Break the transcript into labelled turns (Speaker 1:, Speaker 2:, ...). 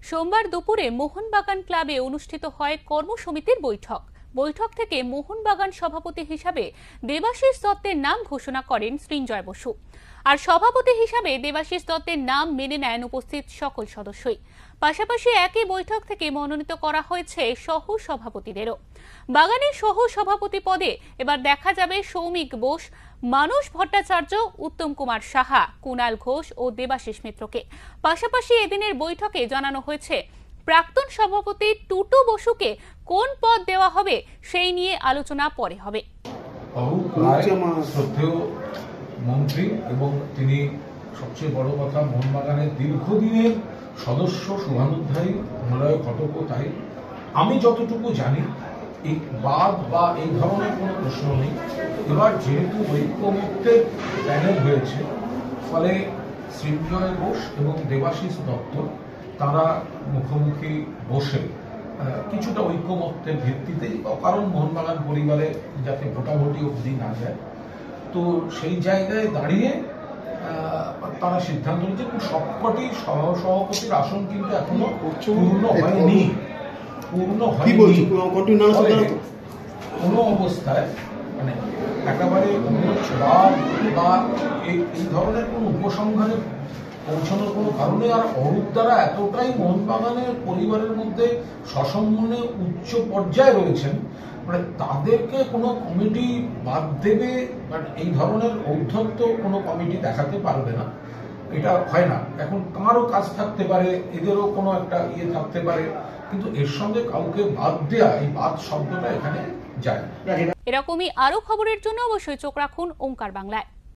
Speaker 1: সোমবার দুপুরে মোহনবাগান ক্লাবে অনুষ্ঠিত হয় কর্মসমিতির বৈঠক থেকে মোহনবাগান সভাপতি হিসাবে দেবাশিস দত্তের নাম ঘোষণা করেন সৃঞ্জয় বসু। আর সভাপতি হিসাবে দেবাশিস দত্তের নাম মেনে নেন উপস্থিত সকল সদস্যই। পাশাপাশি একই বৈঠক থেকে মনোনীত করা হয়েছে সহ সভাপতিদেরও। বাগানের সহ সভাপতি পদে এবার দেখা যাবে সৌমিক বোস, মানস ভট্টাচার্য, উত্তম কুমার সাহা, কুণাল ঘোষ ও দেবাশিস মিত্রকে। পাশাপাশি এদিনের বৈঠকে জানানো হয়েছে প্রাক্তন সভাপতি টুটু বসুকে কোন পদ দেওয়া হবে সেই নিয়ে আলোচনা পরে হবে।
Speaker 2: মন্ত্রী এবং তিনি সবচেয়ে বড় কথা মোহনবাগানের দীর্ঘদিনের সদস্য, শুভানুধ্যায়ী, মূলয় ঘটক। তাই আমি যতটুকু জানি এই বাদ বা এই ধরনের কোনো প্রশ্ন নেই। এবার যেহেতু ঐক্যমত্যের প্যানেল হয়েছে, ফলে সৃঞ্জয় ঘোষ এবং দেবাশিস দত্ত তারা মুখোমুখি বসে কিছুটা ঐক্যমত্যের ভিত্তিতেই, কারণ মোহনবাগান পরিবারে যাতে ভোটাভুটি অবধি না যায়, তো সেই জায়গায় দাঁড়িয়ে তারা সিদ্ধান্ত নিচ্ছে। সবকটি সহসভাপতির আসন কিন্তু এখনো পূর্ণ হয়নি। কোনো অবস্থায় মানে একেবারে বা এই ধরনের কোনো উপসংহারে পৌঁছানোর কোনো কারণে আর অরূপ দ্বারা এতটাই মোহনবাগানের পরিবারের মধ্যে সসম্মানে উচ্চ পর্যায়ে রয়েছেন, মানে তাদেরকে কোনো কমিটি বাদ দেবে, মানে এই ধরনের ঔদ্ধত্য কোনো কমিটি দেখাতে পারবে না। এটা হয় না। এখন কারও কাজ থাকতে পারে, এদেরও কোনো একটা থাকতে পারে, কিন্তু এর সঙ্গে কাউকে বাদ দেয়া, এই বাদ শব্দটা এখানে যায়।
Speaker 1: এরকমই আরো খবরের জন্য অবশ্যই চোখ রাখুন ওঙ্কার বাংলায়।